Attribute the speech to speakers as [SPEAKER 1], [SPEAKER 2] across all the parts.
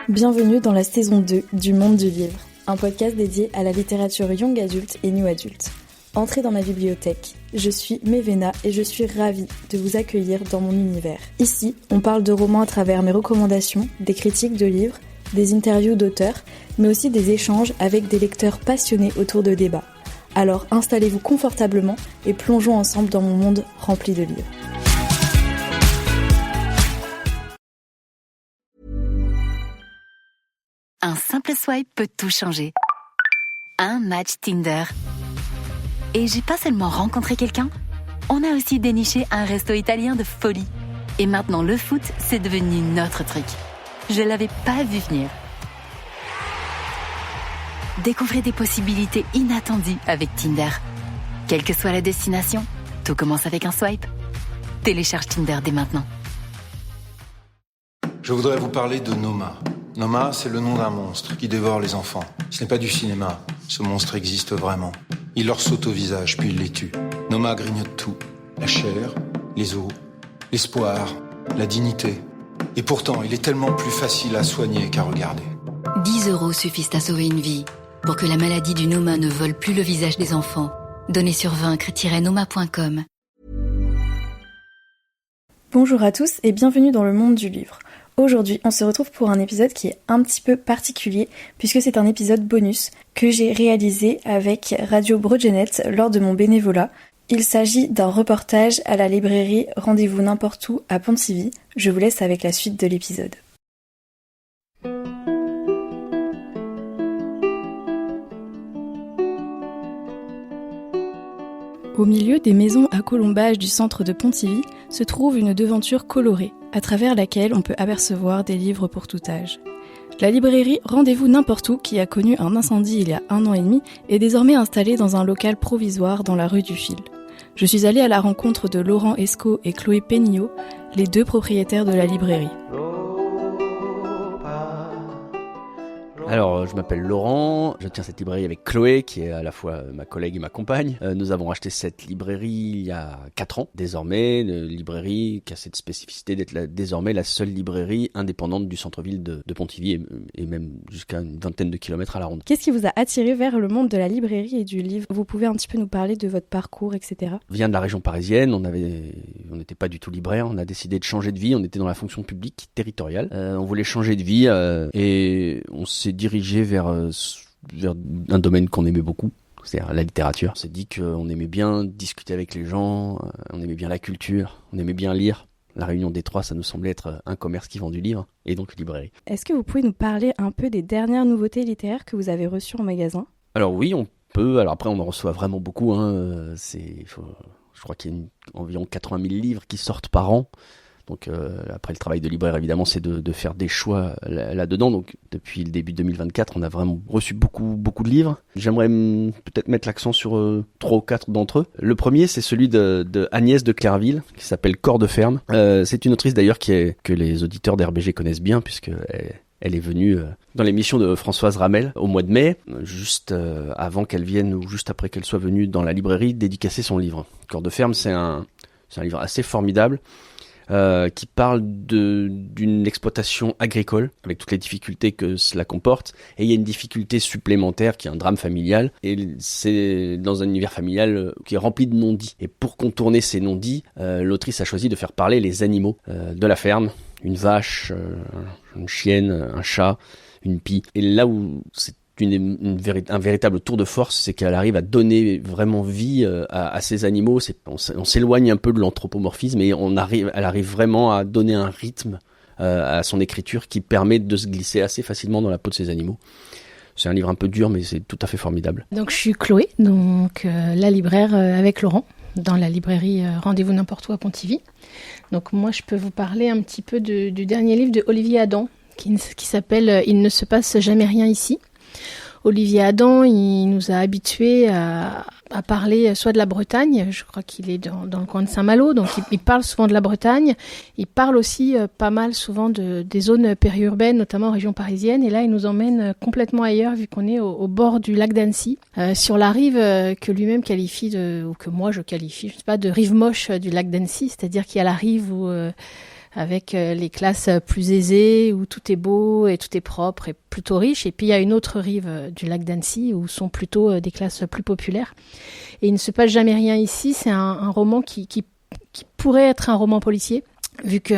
[SPEAKER 1] Bienvenue dans la saison 2 du Monde du Livre, un podcast dédié à la littérature young adulte et new adulte. Entrez dans ma bibliothèque, je suis Mévéna et je suis ravie de vous accueillir dans mon univers. Ici, on parle de romans à travers mes recommandations, des critiques de livres, des interviews d'auteurs, mais aussi des échanges avec des lecteurs passionnés autour de débats. Alors installez-vous confortablement et plongeons ensemble dans mon monde rempli de livres.
[SPEAKER 2] Un simple swipe peut tout changer. Un match Tinder. Et j'ai pas seulement rencontré quelqu'un, on a aussi déniché un resto italien de folie. Et maintenant le foot, c'est devenu notre truc. Je l'avais pas vu venir. Découvrez des possibilités inattendues avec Tinder. Quelle que soit la destination, tout commence avec un swipe. Télécharge Tinder dès maintenant.
[SPEAKER 3] Je voudrais vous parler de Noma. Noma, c'est le nom d'un monstre qui dévore les enfants. Ce n'est pas du cinéma. Ce monstre existe vraiment. Il leur saute au visage, puis il les tue. Noma grignote tout. La chair, les os, l'espoir, la dignité. Et pourtant, il est tellement plus facile à soigner qu'à regarder.
[SPEAKER 4] 10 € suffisent à sauver une vie. Pour que la maladie du Noma ne vole plus le visage des enfants. Donnez sur vaincre-noma.com.
[SPEAKER 1] Bonjour à tous et bienvenue dans le Monde du Livre. Aujourd'hui, on se retrouve pour un épisode qui est un petit peu particulier puisque c'est un épisode bonus que j'ai réalisé avec Radio Brogenet lors de mon bénévolat. Il s'agit d'un reportage à la librairie Rendez-vous n'importe où à Pontivy. Je vous laisse avec la suite de l'épisode. Au milieu des maisons à colombages du centre de Pontivy se trouve une devanture colorée, à travers laquelle on peut apercevoir des livres pour tout âge. La librairie Rendez-vous n'importe où, qui a connu un incendie il y a 1 an et demi, est désormais installée dans un local provisoire dans la rue du Fil. Je suis allée à la rencontre de Laurent Escaut et Chloé Pénillot, les 2 propriétaires de la librairie.
[SPEAKER 5] Alors, je m'appelle Laurent, je tiens cette librairie avec Chloé, qui est à la fois ma collègue et ma compagne. Nous avons racheté cette librairie il y a 4 ans. Désormais, une librairie qui a cette spécificité d'être désormais la seule librairie indépendante du centre-ville de Pontivy et même jusqu'à une vingtaine de kilomètres à la ronde.
[SPEAKER 1] Qu'est-ce qui vous a attiré vers le monde de la librairie et du livre ? Vous pouvez un petit peu nous parler de votre parcours, etc.
[SPEAKER 5] Je viens de la région parisienne, on n'était pas du tout libraire, on a décidé de changer de vie, on était dans la fonction publique territoriale. On voulait changer de vie et on s'est dirigé vers un domaine qu'on aimait beaucoup, c'est-à-dire la littérature. On s'est dit qu'on aimait bien discuter avec les gens, on aimait bien la culture, on aimait bien lire. La réunion des 3, ça nous semblait être un commerce qui vend du livre, et donc une librairie. Est-ce
[SPEAKER 1] que vous pouvez nous parler un peu des dernières nouveautés littéraires que vous avez reçues en magasin ?
[SPEAKER 5] Alors oui, on peut. Alors après, on en reçoit vraiment beaucoup. Je crois qu'il y a environ 80 000 livres qui sortent par an. Donc après le travail de libraire évidemment c'est de faire des choix là-dedans. Donc depuis le début 2024 on a vraiment reçu beaucoup de livres. J'aimerais peut-être mettre l'accent sur 3 ou 4 d'entre eux. Le premier c'est celui de Agnès de Clerville qui s'appelle Corps de ferme. C'est une autrice d'ailleurs que les auditeurs d'RBG connaissent bien puisque elle est venue dans l'émission de Françoise Ramel au mois de mai, juste avant qu'elle vienne ou juste après qu'elle soit venue dans la librairie dédicacer son livre. Corps de ferme c'est un livre assez formidable. Qui parle d'une exploitation agricole avec toutes les difficultés que cela comporte, et il y a une difficulté supplémentaire qui est un drame familial, et c'est dans un univers familial qui est rempli de non-dits, et pour contourner ces non-dits, l'autrice a choisi de faire parler les animaux de la ferme, une vache, une chienne, un chat, une pie, et là où c'est un véritable tour de force, c'est qu'elle arrive à donner vraiment vie à ces animaux. On s'éloigne un peu de l'anthropomorphisme et elle arrive vraiment à donner un rythme à son écriture qui permet de se glisser assez facilement dans la peau de ces animaux. C'est un livre un peu dur, mais c'est tout à fait formidable.
[SPEAKER 6] Donc je suis Chloé, la libraire avec Laurent, dans la librairie Rendez-vous n'importe où à Pontivy. Donc moi je peux vous parler un petit peu du dernier livre de Olivier Adam, qui s'appelle « Il ne se passe jamais rien ici ». Olivier Adam, il nous a habitués à parler soit de la Bretagne, je crois qu'il est dans le coin de Saint-Malo, donc il parle souvent de la Bretagne. Il parle aussi pas mal souvent des zones périurbaines, notamment en région parisienne. Et là, il nous emmène complètement ailleurs, vu qu'on est au bord du lac d'Annecy, sur la rive que lui-même qualifie ou que moi je qualifie, je sais pas, de rive moche du lac d'Annecy, c'est-à-dire qu'il y a la rive où avec les classes plus aisées, où tout est beau et tout est propre et plutôt riche. Et puis il y a une autre rive du lac d'Annecy, où sont plutôt des classes plus populaires. Et il ne se passe jamais rien ici. C'est un roman qui pourrait être un roman policier, vu que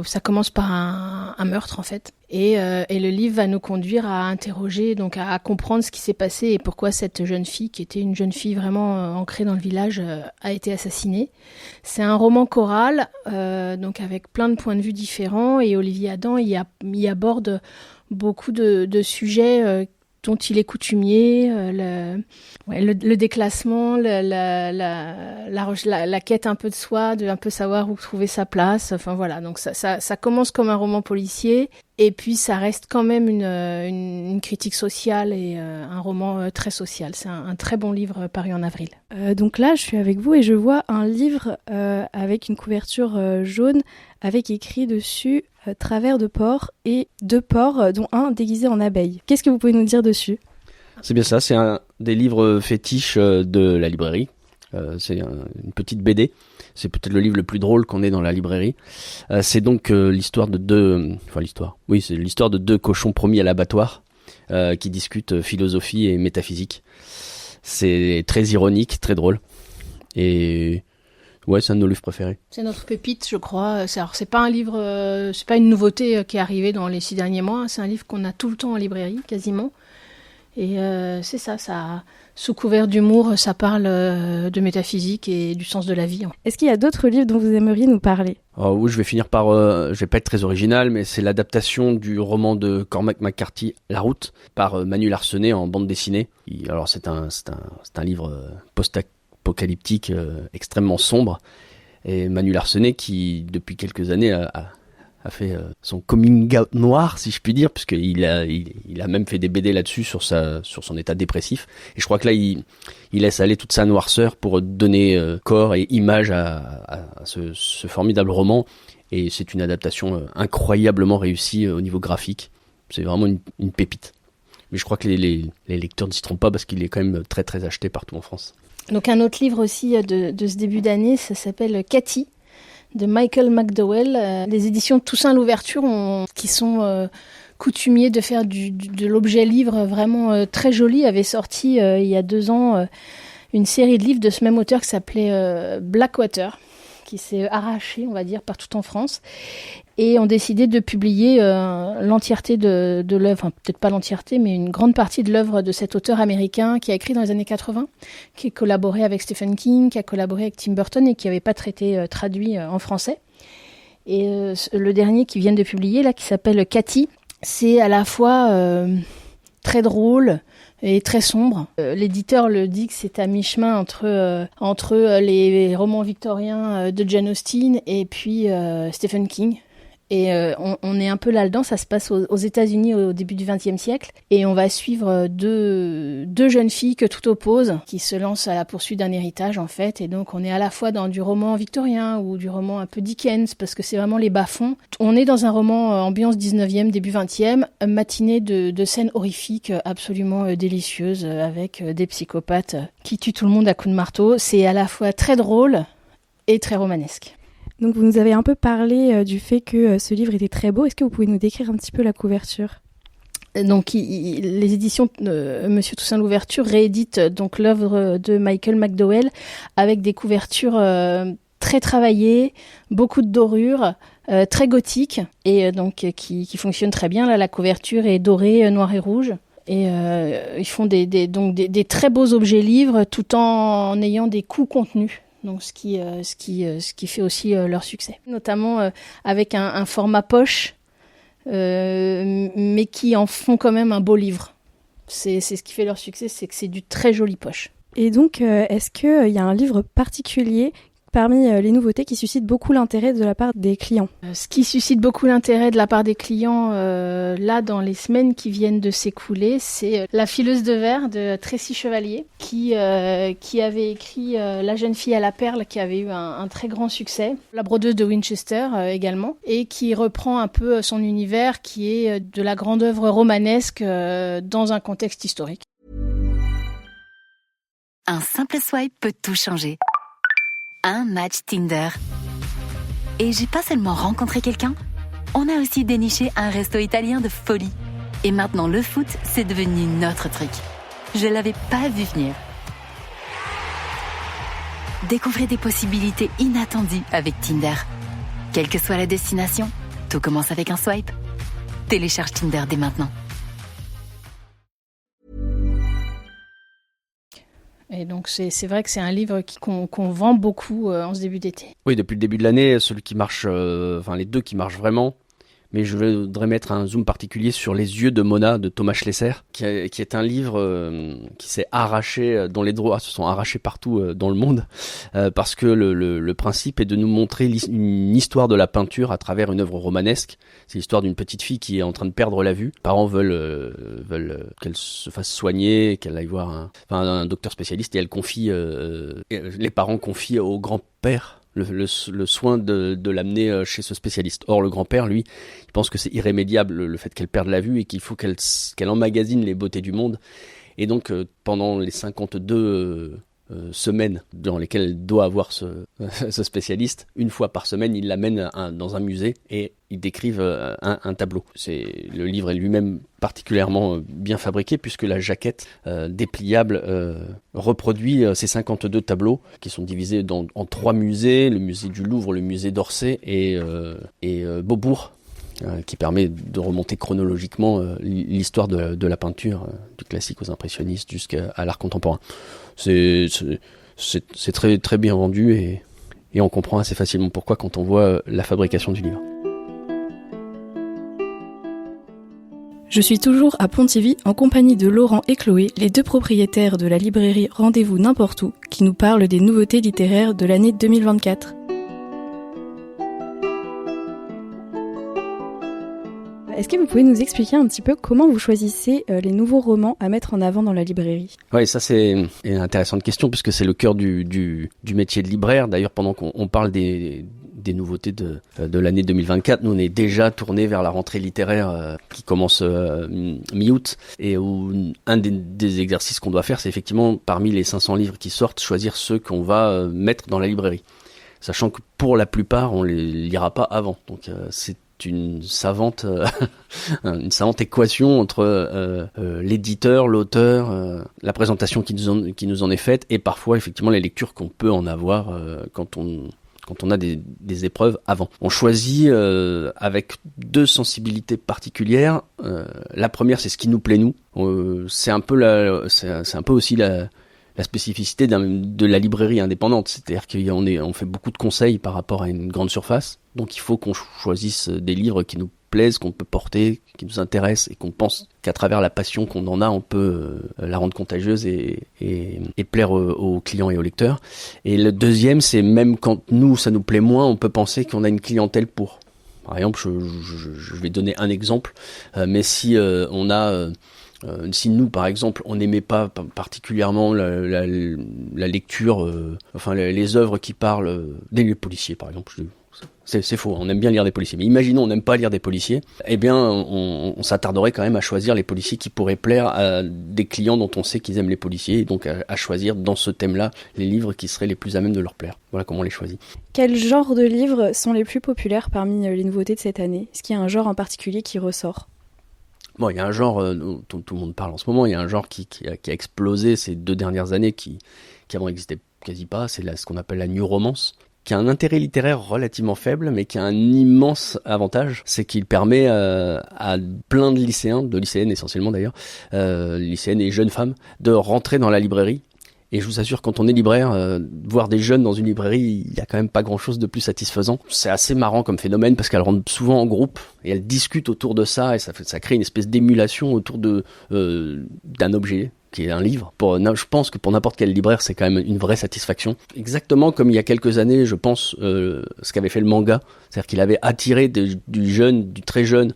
[SPEAKER 6] ça commence par un meurtre en fait. Et le livre va nous conduire à interroger, donc à comprendre ce qui s'est passé et pourquoi cette jeune fille, qui était une jeune fille vraiment ancrée dans le village, a été assassinée. C'est un roman choral, donc avec plein de points de vue différents, et Olivier Adam y aborde beaucoup de sujets dont il est coutumier, le déclassement, la quête un peu de soi, de un peu savoir où trouver sa place. Enfin voilà, donc ça commence comme un roman policier, et puis ça reste quand même une critique sociale et un roman très social. C'est un très bon livre paru en avril.
[SPEAKER 1] Donc là, je suis avec vous et je vois un livre avec une couverture jaune, avec écrit dessus Travers de porc, et 2 porcs, dont un déguisé en abeille. Qu'est-ce que vous pouvez nous dire dessus ?
[SPEAKER 5] C'est bien ça, c'est un des livres fétiches de la librairie. C'est une petite BD. C'est peut-être le livre le plus drôle qu'on ait dans la librairie. C'est donc l'histoire de deux cochons promis à l'abattoir qui discutent philosophie et métaphysique. C'est très ironique, très drôle. Et ouais, c'est un de nos livres préférés. C'est
[SPEAKER 6] notre pépite, je crois. C'est pas un livre, c'est pas une nouveauté qui est arrivée dans les 6 derniers mois. C'est un livre qu'on a tout le temps en librairie, quasiment. Et c'est ça, sous couvert d'humour, ça parle de métaphysique et du sens de la vie.
[SPEAKER 1] Est-ce qu'il y a d'autres livres dont vous aimeriez nous parler ?
[SPEAKER 5] Oui, je vais finir par, je vais pas être très original, mais c'est l'adaptation du roman de Cormac McCarthy, La Route, par Manu Larsenet en bande dessinée. Alors c'est un livre post-apocalyptique extrêmement sombre, et Manu Larsenet qui depuis quelques années a fait son coming out noir, si je puis dire, puisqu'il a même fait des BD là-dessus sur son état dépressif. Et je crois que là, il laisse aller toute sa noirceur pour donner corps et image à ce formidable roman. Et c'est une adaptation incroyablement réussie au niveau graphique. C'est vraiment une pépite. Mais je crois que les lecteurs ne s'y trompent pas, parce qu'il est quand même très très acheté partout en France.
[SPEAKER 6] Donc un autre livre aussi de ce début d'année, ça s'appelle Cathy, de Michael McDowell. Les éditions Toussaint Louverture, qui sont coutumiers de faire de l'objet livre vraiment très joli, avaient sorti il y a 2 ans une série de livres de ce même auteur qui s'appelait Blackwater, qui s'est arraché, on va dire, partout en France, et ont décidé de publier l'entièreté de l'œuvre, enfin, peut-être pas l'entièreté, mais une grande partie de l'œuvre de cet auteur américain qui a écrit dans les années 80, qui a collaboré avec Stephen King, qui a collaboré avec Tim Burton et qui n'avait pas traduit en français. Et le dernier qu'ils viennent de publier, là, qui s'appelle Cathy, c'est à la fois très drôle et très sombre. L'éditeur le dit que c'est à mi-chemin entre les romans victoriens de Jane Austen et puis Stephen King. Et on est un peu là-dedans, ça se passe aux États-Unis au début du XXe siècle. Et on va suivre deux jeunes filles que tout oppose, qui se lancent à la poursuite d'un héritage en fait. Et donc on est à la fois dans du roman victorien ou du roman un peu Dickens, parce que c'est vraiment les bas-fonds. On est dans un roman ambiance 19e, début 20e, matinée de scènes horrifiques absolument délicieuses, avec des psychopathes qui tuent tout le monde à coups de marteau. C'est à la fois très drôle et très romanesque.
[SPEAKER 1] Donc vous nous avez un peu parlé du fait que ce livre était très beau. Est-ce que vous pouvez nous décrire un petit peu la couverture ?
[SPEAKER 6] Donc les éditions Monsieur Toussaint Louverture rééditent donc l'œuvre de Michael McDowell avec des couvertures très travaillées, beaucoup de dorures, très gothiques, et donc qui fonctionnent très bien. Là, la couverture est dorée, noir et rouge. Et ils font des très beaux objets livres tout en ayant des coûts contenus. Donc ce qui fait aussi leur succès, notamment avec un format poche, mais qui en font quand même un beau livre. C'est ce qui fait leur succès, c'est que c'est du très joli poche.
[SPEAKER 1] Et donc, est-ce qu'il y a un livre particulier parmi les nouveautés qui suscitent beaucoup l'intérêt de la part des clients ?
[SPEAKER 6] Ce qui suscite beaucoup l'intérêt de la part des clients, là, dans les semaines qui viennent de s'écouler, c'est La fileuse de verre de Tracy Chevalier, qui avait écrit La jeune fille à la perle, qui avait eu un très grand succès. La brodeuse de Winchester également, et qui reprend un peu son univers, qui est de la grande œuvre romanesque dans un contexte historique.
[SPEAKER 2] Un simple swipe peut tout changer. Un match Tinder. Et j'ai pas seulement rencontré quelqu'un, on a aussi déniché un resto italien de folie. Et maintenant, le foot, c'est devenu notre truc. Je l'avais pas vu venir. Découvrez des possibilités inattendues avec Tinder. Quelle que soit la destination, tout commence avec un swipe. Télécharge Tinder dès maintenant.
[SPEAKER 6] Et donc c'est vrai que c'est un livre qu'on vend beaucoup en ce début d'été.
[SPEAKER 5] Oui, depuis le début de l'année, celui qui marche, les deux qui marchent vraiment. Mais je voudrais mettre un zoom particulier sur Les yeux de Mona de Thomas Schlesser, qui est un livre qui s'est arraché, dont les droits se sont arrachés partout dans le monde, parce que le principe est de nous montrer une histoire de la peinture à travers une œuvre romanesque. C'est l'histoire d'une petite fille qui est en train de perdre la vue. Les parents veulent qu'elle se fasse soigner, qu'elle aille voir un docteur spécialiste, et les parents confient au grand-père le soin de l'amener chez ce spécialiste. Or, le grand-père, lui, il pense que c'est irrémédiable le fait qu'elle perde la vue et qu'il faut qu'elle emmagasine les beautés du monde. Et donc, pendant les 52 semaines dans lesquelles elle doit avoir ce spécialiste, une fois par semaine, il l'amène dans un musée et ils décrivent un tableau. Le livre est lui-même particulièrement bien fabriqué puisque la jaquette dépliable reproduit ces 52 tableaux qui sont divisés en 3 musées, le musée du Louvre, le musée d'Orsay et Beaubourg, qui permet de remonter chronologiquement l'histoire de la peinture, du classique aux impressionnistes jusqu'à l'art contemporain. C'est très, très bien vendu et on comprend assez facilement pourquoi quand on voit la fabrication du livre.
[SPEAKER 1] Je suis toujours à Pontivy en compagnie de Laurent et Chloé, les deux propriétaires de la librairie Rendez-vous n'importe où, qui nous parlent des nouveautés littéraires de l'année 2024. Est-ce que vous pouvez nous expliquer un petit peu comment vous choisissez les nouveaux romans à mettre en avant dans la librairie ?
[SPEAKER 5] Oui, ça c'est une intéressante question puisque c'est le cœur du métier de libraire. D'ailleurs, pendant qu'on parle des nouveautés de l'année 2024, nous on est déjà tourné vers la rentrée littéraire qui commence mi-août et où un des exercices qu'on doit faire, c'est effectivement parmi les 500 livres qui sortent, choisir ceux qu'on va mettre dans la librairie. Sachant que pour la plupart, on les lira pas avant. Donc c'est une savante équation entre l'éditeur, l'auteur, la présentation qui nous en est faite et parfois effectivement les lectures qu'on peut en avoir quand on a des épreuves avant. On choisit avec 2 sensibilités particulières. La première, c'est ce qui nous plaît nous. C'est un peu aussi la spécificité de la librairie indépendante, c'est-à-dire qu'on fait beaucoup de conseils par rapport à une grande surface, donc il faut qu'on choisisse des livres qui nous plaisent, qu'on peut porter, qui nous intéressent et qu'on pense qu'à travers la passion qu'on en a, on peut la rendre contagieuse et plaire aux clients et aux lecteurs. Et le deuxième, c'est même quand nous, ça nous plaît moins, on peut penser qu'on a une clientèle pour. Par exemple, je vais donner un exemple, mais si si nous, par exemple, on n'aimait pas particulièrement la lecture, les œuvres qui parlent des policiers, par exemple, c'est faux, on aime bien lire des policiers. Mais imaginons on n'aime pas lire des policiers, eh bien on s'attarderait quand même à choisir les policiers qui pourraient plaire à des clients dont on sait qu'ils aiment les policiers, et donc à choisir dans ce thème-là les livres qui seraient les plus à même de leur plaire. Voilà comment on les choisit.
[SPEAKER 1] Quels genres de livres sont les plus populaires parmi les nouveautés de cette année ? Est-ce qu'il y a un genre en particulier qui ressort ?
[SPEAKER 5] Bon, il y a un genre dont tout le monde parle en ce moment, il y a un genre qui a explosé ces 2 dernières années, qui avant n'existait quasi pas, c'est ce qu'on appelle la new romance, qui a un intérêt littéraire relativement faible, mais qui a un immense avantage, c'est qu'il permet à plein de lycéens, de lycéennes essentiellement d'ailleurs, lycéennes et jeunes femmes, de rentrer dans la librairie. Et je vous assure, quand on est libraire, voir des jeunes dans une librairie, il y a quand même pas grand-chose de plus satisfaisant. C'est assez marrant comme phénomène parce qu'elles rentrent souvent en groupe et elles discutent autour de ça et ça crée une espèce d'émulation autour d'un objet qui est un livre. Je pense que pour n'importe quel libraire, c'est quand même une vraie satisfaction. Exactement comme il y a quelques années, je pense, ce qu'avait fait le manga. C'est-à-dire qu'il avait attiré du très jeune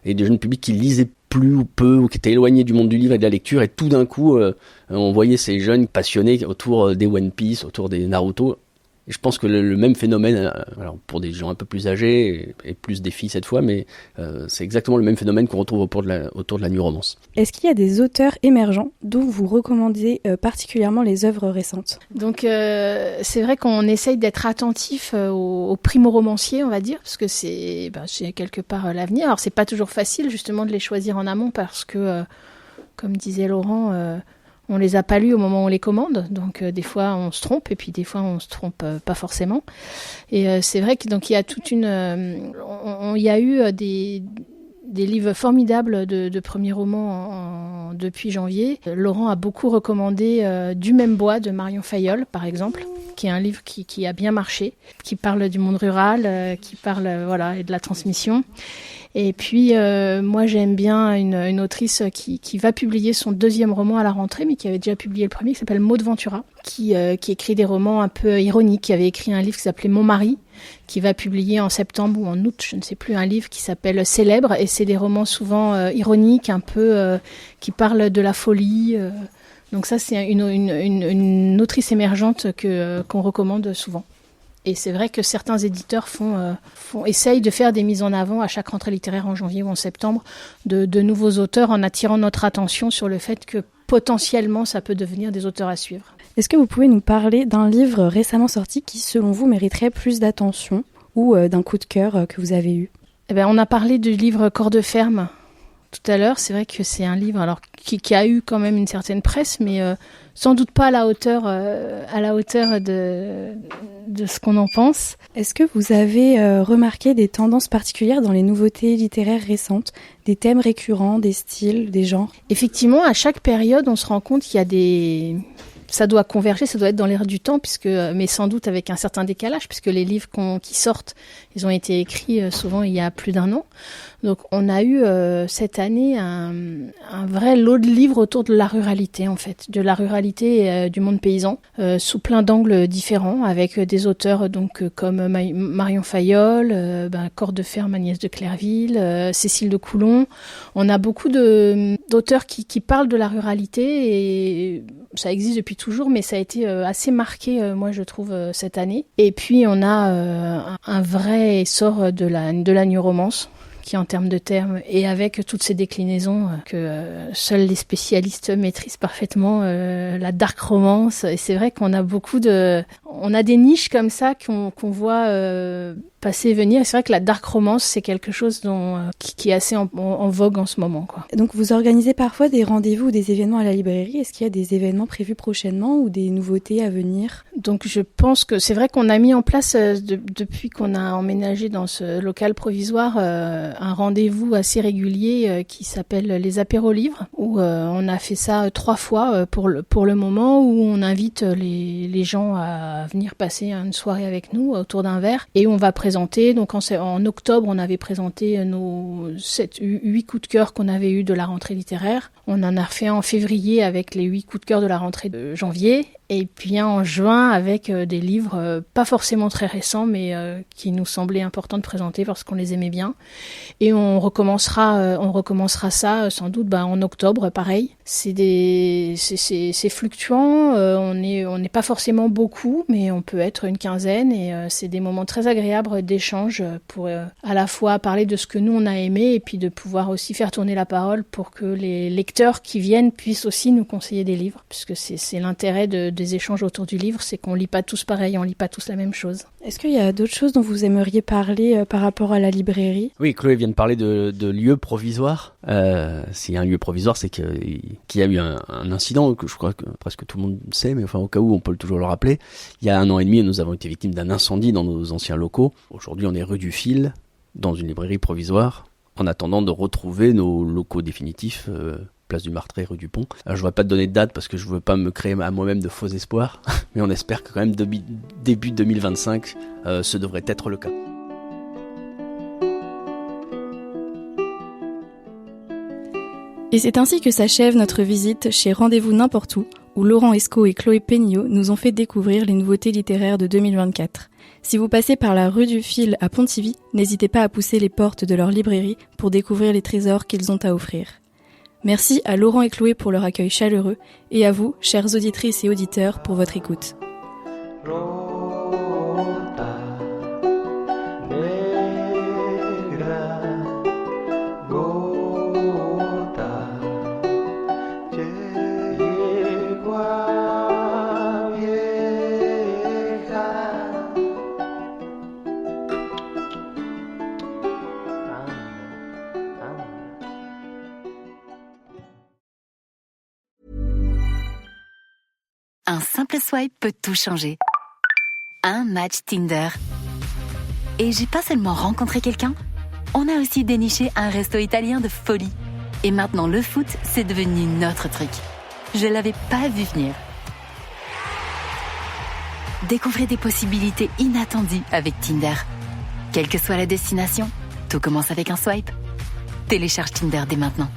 [SPEAKER 5] et des jeunes publics qui lisaient plus ou peu, ou qui étaient éloignés du monde du livre et de la lecture, et tout d'un coup, on voyait ces jeunes passionnés autour des One Piece, autour des Naruto, Et je pense que le même phénomène, alors pour des gens un peu plus âgés et plus des filles cette fois, mais c'est exactement le même phénomène qu'on retrouve autour de la new romance.
[SPEAKER 1] Est-ce qu'il y a des auteurs émergents dont vous recommandez particulièrement les œuvres récentes ?
[SPEAKER 6] Donc c'est vrai qu'on essaye d'être attentif aux primo-romanciers, on va dire, parce que c'est quelque part l'avenir. Alors c'est pas toujours facile justement de les choisir en amont parce que, comme disait Laurent, on les a pas lus au moment où on les commande, donc des fois on se trompe et puis des fois on se trompe pas forcément. Et c'est vrai que donc il y a toute une, il y a eu des livres formidables de premiers romans depuis janvier. Laurent a beaucoup recommandé Du même bois de Marion Fayolle, par exemple, qui est un livre qui a bien marché, qui parle du monde rural, qui parle et de la transmission. Et puis moi j'aime bien une autrice qui va publier son deuxième roman à la rentrée, mais qui avait déjà publié le premier, qui s'appelle Maud Ventura, qui écrit des romans un peu ironiques, qui avait écrit un livre qui s'appelait Mon mari, qui va publier en septembre ou en août, je ne sais plus, un livre qui s'appelle Célèbre, et c'est des romans souvent ironiques, un peu qui parlent de la folie. Donc ça, c'est une autrice émergente qu'on recommande souvent. Et c'est vrai que certains éditeurs essayent de faire des mises en avant à chaque rentrée littéraire en janvier ou en septembre de nouveaux auteurs en attirant notre attention sur le fait que potentiellement ça peut devenir des auteurs à suivre.
[SPEAKER 1] Est-ce que vous pouvez nous parler d'un livre récemment sorti qui, selon vous, mériterait plus d'attention ou d'un coup de cœur que vous avez eu ?
[SPEAKER 6] On a parlé du livre Corps de ferme tout à l'heure. C'est vrai que c'est un livre qui a eu quand même une certaine presse, mais sans doute pas à la hauteur de ce qu'on en pense.
[SPEAKER 1] Est-ce que vous avez remarqué des tendances particulières dans les nouveautés littéraires récentes, des thèmes récurrents, des styles, des genres ?
[SPEAKER 6] Effectivement, à chaque période, on se rend compte qu'il y a ça doit converger, ça doit être dans l'air du temps, mais sans doute avec un certain décalage, puisque les livres qui sortent, ils ont été écrits souvent il y a plus d'1 an. Donc on a eu cette année un vrai lot de livres autour de la ruralité, en fait, de la ruralité du monde paysan, sous plein d'angles différents, avec des auteurs comme Marion Fayolle, Corps de ferme, Agnès de Clerville, Cécile de Coulon. On a beaucoup d'auteurs qui parlent de la ruralité, et ça existe depuis toujours, mais ça a été assez marqué, moi je trouve, cette année. Et puis on a un vrai essor de la new romance, qui en termes de termes, et avec toutes ces déclinaisons que seuls les spécialistes maîtrisent parfaitement, la dark romance. Et c'est vrai qu'on a on a des niches comme ça qu'on voit passer et venir. Et c'est vrai que la dark romance, c'est quelque chose qui est assez en vogue en ce moment, quoi.
[SPEAKER 1] Donc vous organisez parfois des rendez-vous ou des événements à la librairie. Est-ce qu'il y a des événements prévus prochainement ou des nouveautés à venir ?
[SPEAKER 6] Donc je pense que c'est vrai qu'on a mis en place, depuis qu'on a emménagé dans ce local provisoire, un rendez-vous assez régulier qui s'appelle les apéros livres, où on a fait ça 3 fois pour le moment, où on invite les gens à venir passer une soirée avec nous autour d'un verre, et on va présenter. Donc en octobre, on avait présenté nos 8 coups de cœur qu'on avait eu de la rentrée littéraire. On en a refait en février avec les 8 coups de cœur de la rentrée de janvier. Et puis en juin avec des livres pas forcément très récents, mais qui nous semblaient importants de présenter parce qu'on les aimait bien. Et on recommencera ça sans doute en octobre, pareil. C'est fluctuant, on n'est pas forcément beaucoup, mais on peut être une quinzaine, et c'est des moments très agréables d'échange pour à la fois parler de ce que nous on a aimé, et puis de pouvoir aussi faire tourner la parole pour que les lecteurs qui viennent puissent aussi nous conseiller des livres, puisque c'est l'intérêt des échanges autour du livre, c'est qu'on lit pas tous pareil, on lit pas tous la même chose.
[SPEAKER 1] Est-ce qu'il y a d'autres choses dont vous aimeriez parler par rapport à la librairie ?
[SPEAKER 5] Oui, Chloé vient de parler de lieux provisoires. S'il y a un lieu provisoire, c'est qu'il y a eu un incident que je crois que presque tout le monde sait, mais enfin au cas où on peut toujours le rappeler. Il y a 1 an et demi, nous avons été victimes d'un incendie dans nos anciens locaux. Aujourd'hui, on est rue du Fil, dans une librairie provisoire, en attendant de retrouver nos locaux définitifs, place du Martrey, rue du Pont. Alors, je ne vais pas te donner de date parce que je ne veux pas me créer à moi-même de faux espoirs, mais on espère que quand même début 2025, ce devrait être le cas.
[SPEAKER 1] Et c'est ainsi que s'achève notre visite chez Rendez-vous n'importe où Laurent Escaut et Chloé Péniaud nous ont fait découvrir les nouveautés littéraires de 2024. Si vous passez par la rue du Fil à Pontivy, n'hésitez pas à pousser les portes de leur librairie pour découvrir les trésors qu'ils ont à offrir. Merci à Laurent et Chloé pour leur accueil chaleureux, et à vous, chères auditrices et auditeurs, pour votre écoute.
[SPEAKER 2] Un simple swipe peut tout changer. Un match Tinder. Et j'ai pas seulement rencontré quelqu'un, on a aussi déniché un resto italien de folie. Et maintenant le foot, c'est devenu notre truc. Je l'avais pas vu venir. Découvrez des possibilités inattendues avec Tinder. Quelle que soit la destination, tout commence avec un swipe. Télécharge Tinder dès maintenant.